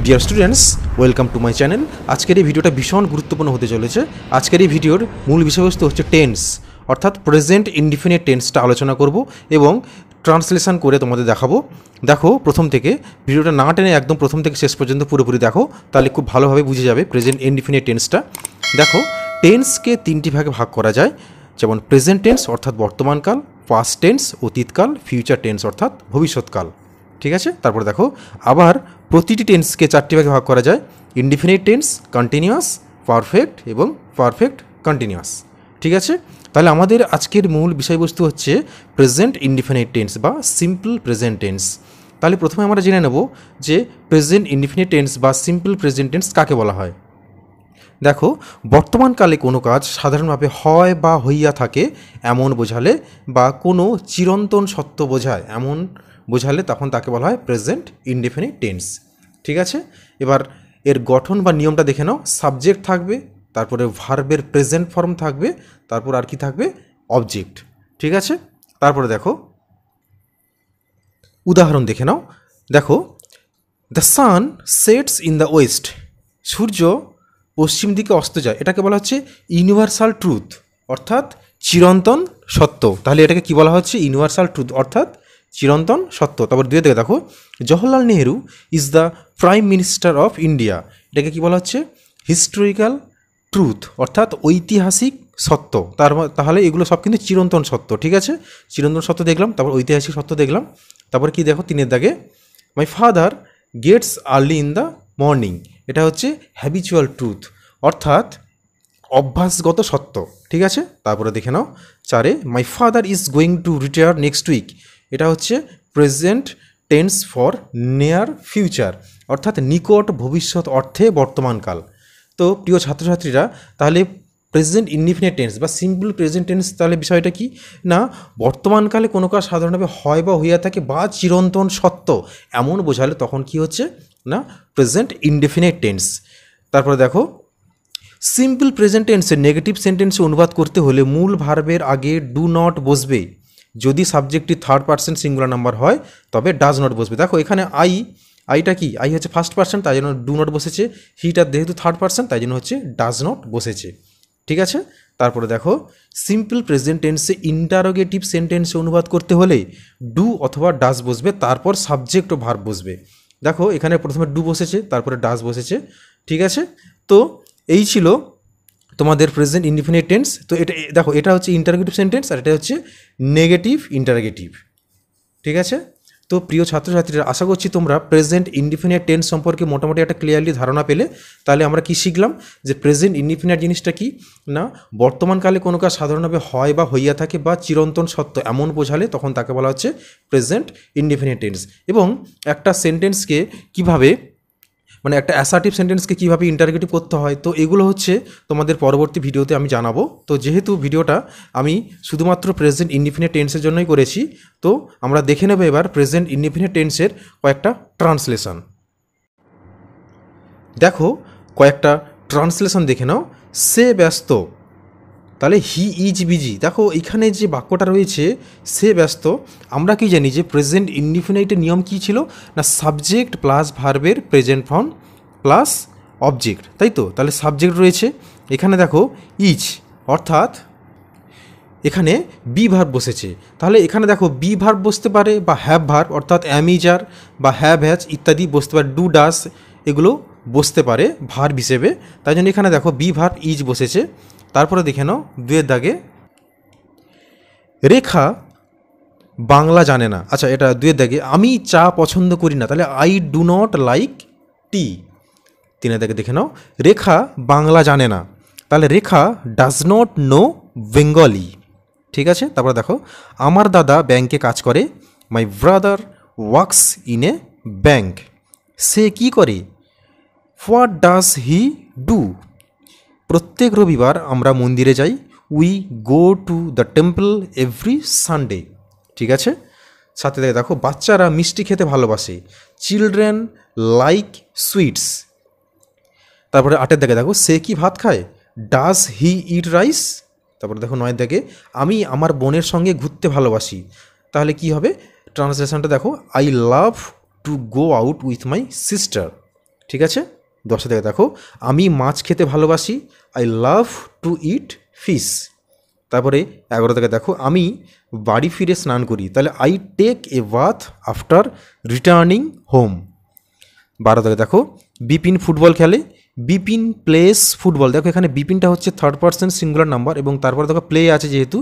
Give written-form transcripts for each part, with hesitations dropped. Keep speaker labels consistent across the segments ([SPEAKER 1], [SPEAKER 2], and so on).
[SPEAKER 1] Dear students, welcome to my channel. আজকের এই ভিডিওটা ভীষণ গুরুত্বপূর্ণ হতে চলেছে। আজকের এই ভিডিওর মূল বিষয়বস্তু হচ্ছে টেন্স, অর্থাৎ প্রেজেন্ট ইনডিফিনিট টেন্সটা আলোচনা করব এবং ট্রান্সলেশন করে তোমাদের দেখাবো। দেখো, প্রথম থেকে ভিডিওটা না টেনে একদম প্রথম থেকে শেষ পর্যন্ত পুরোপুরি দেখো, তাহলে খুব ভালোভাবে বুঝে যাবে প্রেজেন্ট ইনডিফিনিট টেন্সটা। দেখো, টেন্সকে তিনটি ভাগে ভাগ করা যায়, যেমন প্রেজেন্ট টেন্স অর্থাৎ বর্তমানকাল, পাস্ট টেন্স অতীতকাল, ফিউচার টেন্স অর্থাৎ ভবিষ্যৎকাল। ঠিক আছে, তারপরে দেখো আবার প্রতিটি টেন্সকে চারটি ভাগে ভাগ করা যায়, ইনডিফিনিট টেন্স, কন্টিনিউয়াস, পারফেক্ট এবং পারফেক্ট কন্টিনিউয়াস। ঠিক আছে, তাহলে আমাদের আজকের মূল বিষয়বস্তু হচ্ছে প্রেজেন্ট ইনডিফিনিট টেন্স বা সিম্পল প্রেজেন্ট টেন্স। তাহলে প্রথমে আমরা জেনে নেব যে প্রেজেন্ট ইনডিফিনিট টেন্স বা সিম্পল প্রেজেন্ট টেন্স কাকে বলা হয়। দেখো, বর্তমানকালে কোনো কাজ সাধারণভাবে হয় বা হইয়া থাকে এমন বোঝালে বা কোনো চিরন্তন সত্য বোঝায় এমন বোঝালে তখন তাকে বলা হয় প্রেজেন্ট ইনডিফিনিট টেন্স। ঠিক আছে, এবার এর গঠন বা নিয়মটা দেখে নাও। সাবজেক্ট থাকবে, তারপরে ভার্বের প্রেজেন্ট ফর্ম থাকবে, তারপর আর কি থাকবে, অবজেক্ট। ঠিক আছে, তারপরে দেখো উদাহরণ দেখে নাও। দেখো, the sun sets in the west, সূর্য পশ্চিম দিকে অস্ত যায়, এটাকে বলা হচ্ছে ইউনিভার্সাল ট্রুথ অর্থাৎ চিরন্তন সত্য। তাহলে এটাকে কি বলা হচ্ছে, ইউনিভার্সাল ট্রুথ অর্থাৎ চিরন্তন সত্য। তারপর দুয়ে থেকে দেখো, Jawaharlal Nehru is the prime minister of India, এটাকে কি বলা হচ্ছে, হিস্টোরিক্যাল ট্রুথ অর্থাৎ ঐতিহাসিক সত্য। তাহলে এগুলো সব কিন্তু চিরন্তন সত্য। ঠিক আছে, চিরন্তন সত্য দেখলাম, তারপর ঐতিহাসিক সত্য দেখলাম। তারপর কি দেখো তিনের দাগে, my father gets early in the morning, এটা হচ্ছে হ্যাবিচুয়াল ট্রুথ অর্থাৎ অভ্যাসগত সত্য। ঠিক আছে, তারপরে দেখে নাও চারে, my father is going to retire next week, এটা হচ্ছে present tense for near future অর্থাৎ নিকট ভবিষ্যৎ অর্থে বর্তমানকাল। তো প্রিয় ছাত্রছাত্রীরা, তাহলে প্রেজেন্ট ইনডিফিনিট টেন্স বা সিম্পল প্রেজেন্ট টেন্স তাহলে বিষয়টা কি না, বর্তমানকালে কোনো কাজ সাধারণভাবে হয় বা হইয়া থাকে বা চিরন্তন সত্য এমন বোঝালে তখন কি হচ্ছে না, প্রেজেন্ট ইনডিফিনিট টেন্স। তারপরে দেখো, সিম্পল প্রেজেন্ট টেন্সের নেগেটিভ সেন্টেন্সে অনুবাদ করতে হলে মূল ভার্বের আগে ডু নট বসবে, যদি সাবজেক্টটি থার্ড পার্সন সিঙ্গুলার নাম্বার হয় তবে ডাজ নট বসবে। দেখো এখানে আইটা কি, আই হচ্ছে ফার্স্ট পার্সন, তাই জন্য ডু নট বসেছে, হিটা যেহেতু থার্ড পার্সন তাই জন্য হচ্ছে ডাজ নট বসেছে। ঠিক আছে, তারপরে দেখো, সিম্পল প্রেজেন্ট টেন্সে ইন্টারোগেটিভ সেন্টেন্সে অনুবাদ করতে হলে ডু অথবা ডাজ বসবে, তারপর সাবজেক্ট ও ভার্ব বসবে। দেখো এখানে প্রথমে ডু বসেছে, তারপরে ডাজ বসেছে। ঠিক আছে, তো এই ছিল তোমাদের প্রেজেন্ট ইনডিফিনিট টেন্স। তো এটা দেখো, এটা হচ্ছে ইন্টারোগেটিভ সেন্টেন্স আর এটা হচ্ছে নেগেটিভ ইন্টারোগেটিভ। ঠিক আছে, তো প্রিয় ছাত্রছাত্রীরা, আশা করছি তোমরা প্রেজেন্ট ইনডিফিনিট টেন্স সম্পর্কে মোটামুটি একটা ক্লিয়ারলি ধারণা পেলে। তাহলে আমরা কি শিখলাম যে প্রেজেন্ট ইনডিফিনিট জিনিসটা কি না, বর্তমানকালে কোনো কাজ সাধারণভাবে হয় বা হইয়া থাকে বা চিরন্তন সত্য এমন বোঝালে তখন তাকে বলা হচ্ছে প্রেজেন্ট ইনডিফিনিট টেন্স। এবং একটা সেন্টেন্সকে কিভাবে, মানে একটা অ্যাসার্টিভ সেন্টেন্সকে কীভাবে ইন্টারোগেটিভ করতে হয়, তো এগুলো হচ্ছে তোমাদের পরবর্তী ভিডিওতে আমি জানাবো। তো যেহেতু ভিডিওটা আমি শুধুমাত্র প্রেজেন্ট ইনডিফিনিট টেন্সের জন্যই করেছি, তো আমরা দেখে নেব এবার প্রেজেন্ট ইনডিফিনিট টেন্সের কয়েকটা ট্রান্সলেশন। দেখো কয়েকটা ট্রান্সলেশন দেখে নাও। সে ব্যস্ত, তাহলে হি ইজ বিজি। দেখো এখানে যে বাক্যটা রয়েছে সে ব্যস্ত, আমরা কি জানি যে প্রেজেন্ট ইনডিফিনিটের নিয়ম কী ছিল না, সাবজেক্ট প্লাস ভার্বের প্রেজেন্ট ফর্ম প্লাস অবজেক্ট, তাই তো। তাহলে সাবজেক্ট রয়েছে এখানে, দেখো ইজ অর্থাৎ এখানে বি ভার্ব বসেছে। তাহলে এখানে দেখো বি ভার্ব বসতে পারে বা হ্যাভ ভার্ব অর্থাৎ অ্যাম ইজ আর বা হ্যাভ হ্যাজ ইত্যাদি বসতে পারে, ডু ডাস এগুলো বসতে পারে ভার্ব হিসেবে। তাই জন্য এখানে দেখো বি ভার্ব ইজ বসেছে। তারপরে দেখে নাও দুয়ের দাগে, রেখা বাংলা জানে না। আচ্ছা, এটা দুয়ের দাগে, আমি চা পছন্দ করি না, তাহলে I do not like tea. তিনের দাগে দেখে নাও, রেখা বাংলা জানে না, তাহলে Rekha does not know Bengali. ঠিক আছে, তারপরে দেখো, আমার দাদা ব্যাংকে কাজ করে, my brother works in a bank. সে কি করে, হোয়াট ডাজ হি ডু। প্রত্যেক রবিবার আমরা মন্দিরে যাই, we go to the temple every Sunday. ঠিক আছে, সাথে দেখো, বাচ্চারা মিষ্টি খেতে ভালোবাসে, চিলড্রেন লাইক সুইটস। তারপরে আটের দিকে দেখো, সে কি ভাত খায়, ডাজ হি ইট রাইস। তারপরে দেখো নয়ের দিকে, আমি আমার বোনের সঙ্গে ঘুরতে ভালোবাসি। তাহলে কি হবে ট্রান্সলেশনটা দেখো, I love to go out with my sister. ঠিক আছে। 10 থেকে দেখো, আমি মাছ খেতে ভালোবাসি, I love to it fish. তারপরে 11 থেকে দেখো, আমি বাড়ি ফিরে স্নান করি, তাহলে I take a bath after returning home. 12 থেকে দেখো, বিপিন ফুটবল খেলে, বিপিন প্লেস ফুটবল। দেখো এখানে বিপিনটা হচ্ছে থার্ড পার্সন সিঙ্গুলার নাম্বার, এবং তারপর দেখো প্লে আছে, যেহেতু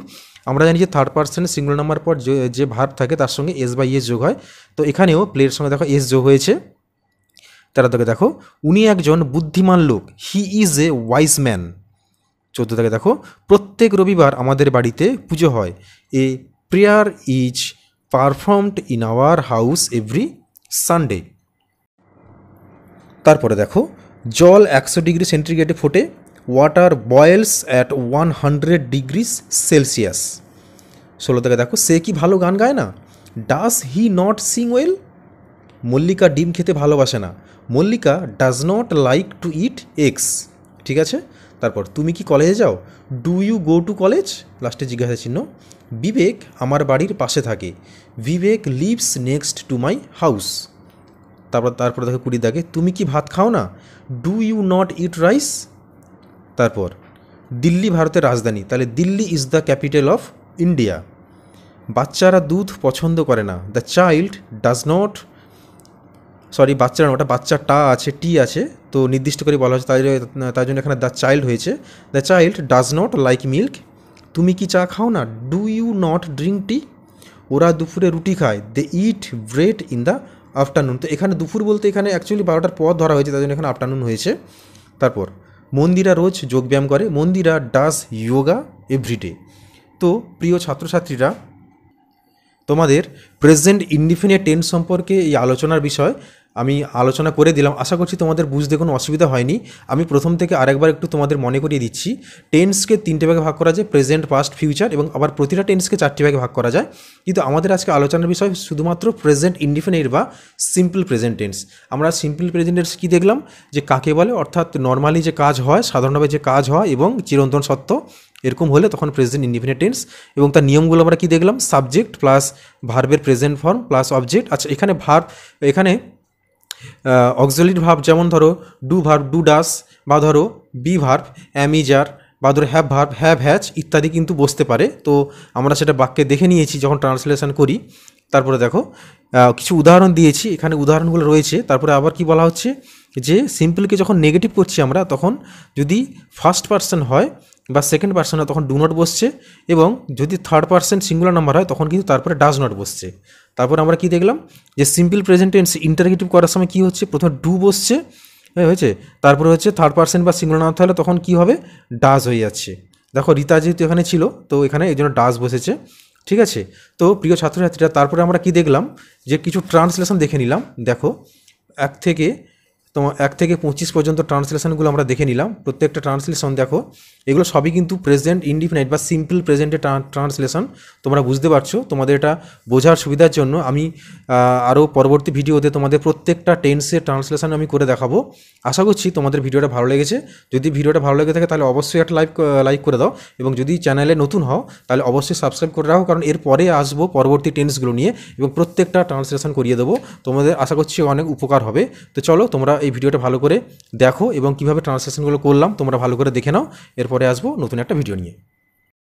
[SPEAKER 1] আমরা জানি যে থার্ড পার্সন সিঙ্গুলার নাম্বার পর যে ভার্ব থাকে তার সঙ্গে এস বাই এস যোগ হয়, তো এখানেও প্লের সঙ্গে দেখো এস যোগ হয়েছে। 13 থেকে দেখো, উনি একজন বুদ্ধিমান লোক, he is a wise man. 14 থেকে দেখো, প্রত্যেক রবিবার আমাদের বাড়িতে পুজো হয়, a prayer is performed in our house every Sunday. তারপরে দেখো, জল 100 ডিগ্রি সেন্টিগ্রেডে ফোটে, ওয়াটার বয়েলস অ্যাট 100 ডিগ্রি সেলসিয়াস। 16 থেকে দেখো, সে কি ভালো গান গায় না, does he not sing well. Mallika ডিম খেতে ভালোবাসে না, Mallika does not like to it eggs. ঠিক আছে। তারপর, তুমি কি কলেজে যাও, do you go to college, লাস্টে জিজ্ঞাসা চিহ্ন। বিবেক আমার বাড়ির পাশে থাকে, Bibek lives next to my house. তারপর দেখো 20 দাগে, তুমি কি ভাত খাও না, do you not eat rice. তারপর, দিল্লি ভারতের রাজধানী, তাহলে Delhi is the capital of India. বাচ্চারা দুধ পছন্দ করে না, the child does not, sorry বাচ্চারা ওটা বাচ্চাটা আছে, টি আছে, তো নির্দিষ্ট করে বলা হচ্ছে, তাই জন্য এখানে দ্য চাইল্ড হয়েছে। The child does not like milk. তুমি কি চা খাও না, do you not drink tea. ওরা দুপুরে রুটি খায়, they eat bread in the afternoon. তো এখানে দুপুর বলতে এখানে অ্যাকচুয়ালি 12টার পর ধরা হয়েছে, তাই জন্য এখানে আফটারনুন হয়েছে। তারপর, মন্দিরা রোজ যোগব্যায়াম করে, মন্দিরা ডাজ ইয়োগা এভরিডে। তো প্রিয় ছাত্রছাত্রীরা, তোমাদের প্রেজেন্ট ইনডিফিনিট টেন্স সম্পর্কে এই আলোচনার বিষয় আমি আলোচনা করে দিলাম। আশা করছি তোমাদের বুঝতে কোনো অসুবিধা হয়নি। আমি প্রথম থেকে আরেকবার একটু তোমাদের মনে করিয়ে দিচ্ছি, টেন্সকে 3টে ভাগে ভাগ করা যায়, প্রেজেন্ট, পাস্ট, ফিউচার, এবং আবার প্রতিটা টেন্সকে 4টে ভাগে ভাগ করা যায়। কিন্তু আমাদের আজকে আলোচনার বিষয় শুধুমাত্র প্রেজেন্ট ইনডিফিনিট বা সিম্পল প্রেজেন্ট টেন্স। আমরা সিম্পল প্রেজেন্ট টেন্স কী দেখলাম, যে কাকে বলে, অর্থাৎ নর্মালি যে কাজ হয়, সাধারণভাবে যে কাজ হয় এবং চিরন্তন সত্য এরকম হলে তখন প্রেজেন্ট ইনডিফিনিট টেন্স। এবং তার নিয়মগুলো আমরা কী দেখলাম, সাবজেক্ট প্লাস ভার্বের প্রেজেন্ট ফর্ম প্লাস অবজেক্ট। আচ্ছা, এখানে ভার্ব, এখানে অক্সিলারি ভার্ব, যেমন ধরো ডু ভার্ব, ডু ডাস, বা ধরো বি ভার্ব, অ্যাম ইজ আর, বা ধরো হ্যাভ ভার্ব, হ্যাভ হ্যাজ ইত্যাদি কিন্তু বসতে পারে। তো আমরা সেটা বাক্যে দেখে নিয়েছি যখন ট্রান্সলেশন করি। তারপরে দেখো কিছু উদাহরণ দিয়েছি, এখানে উদাহরণগুলো রয়েছে। তারপরে আবার কি বলা হচ্ছে, যে সিম্পলকে যখন নেগেটিভ করছি আমরা, তখন যদি ফার্স্ট পার্সন হয় বা সেকেন্ড পার্সন হয় তখন ডু নট বসছে, এবং যদি থার্ড পার্সন সিঙ্গুলার নাম্বার হয় তখন কিন্তু তারপরে ডাজ নট বসছে। তারপর আমরা কি দেখলাম, যে সিম্পল প্রেজেন্ট টেন্স ইন্টারগেটিভ করার সময় কী হচ্ছে, প্রথমে ডু বসছে, হয়েছে, তারপরে হচ্ছে থার্ড পার্সন বা সিঙ্গুলার নাম্বার হলে তখন কী হবে, ডাজ হয়ে যাচ্ছে। দেখো রীতা যেহেতু এখানে ছিল, তো এখানে এই জন্য ডাজ বসেছে। ঠিক আছে। তো প্রিয় ছাত্রছাত্রীরা, তারপরে আমরা কি দেখলাম, যে কিছু ট্রান্সলেশন দেখে নিলাম। দেখো 1 থেকে 25 পর্যন্ত ট্রান্সলেশনগুলো আমরা দেখে নিলাম। প্রত্যেকটা ট্রান্সলেশন দেখো, এগুলো সবই কিন্তু প্রেজেন্ট ইনডিফিনাইট বা সিম্পল প্রেজেন্টের ট্রান্সলেশন। তোমরা বুঝতে পারছো, তোমাদের এটা বোঝার সুবিধার জন্য আমি আরও পরবর্তী ভিডিওতে তোমাদের প্রত্যেকটা টেন্সের ট্রান্সলেশন আমি করে দেখাবো। আশা করছি তোমাদের ভিডিওটা ভালো লেগেছে। যদি ভিডিওটা ভালো লেগে থাকে তাহলে অবশ্যই একটা লাইক করে দাও, এবং যদি চ্যানেলে নতুন হও তাহলে অবশ্যই সাবস্ক্রাইব করে রাখো, কারণ এরপরে আসবো পরবর্তী টেন্সগুলো নিয়ে এবং প্রত্যেকটা ট্রান্সলেশন করিয়ে দেবো। তোমাদের আশা করছি অনেক উপকার হবে। তো চলো, তোমরা এই ভিডিওটা ভালো করে দেখো এবং কীভাবে ট্রান্সলেশনগুলো করলাম তোমরা ভালো করে দেখে নাও। এরপরে আসবো নতুন একটা ভিডিও নিয়ে।